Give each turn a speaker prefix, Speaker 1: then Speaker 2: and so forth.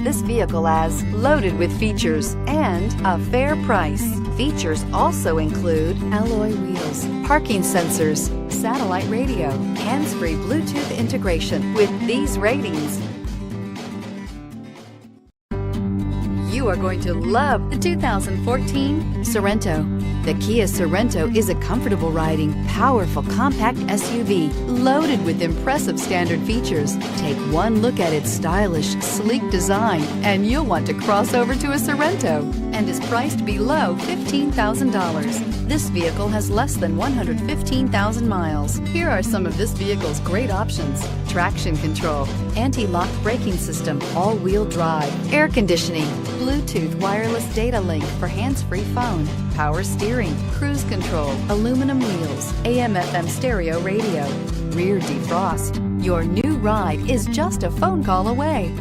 Speaker 1: this vehicle as loaded with features and a fair price. Features also include alloy wheels, parking sensors, satellite radio, hands-free Bluetooth integration. With these ratings, you are going to love the 2014 Sorento. The Kia Sorento is a comfortable riding, powerful compact SUV loaded with impressive standard features. Take one look at its stylish, sleek design and you'll want to cross over to a Sorento, and is priced below $15,000. This vehicle has less than 115,000 miles. Here are some of this vehicle's great options: traction control, anti-lock braking system, all-wheel drive, air conditioning, Bluetooth wireless data link for hands-free phone, power steering, cruise control, aluminum wheels, AM/FM stereo radio, rear defrost. Your new ride is just a phone call away.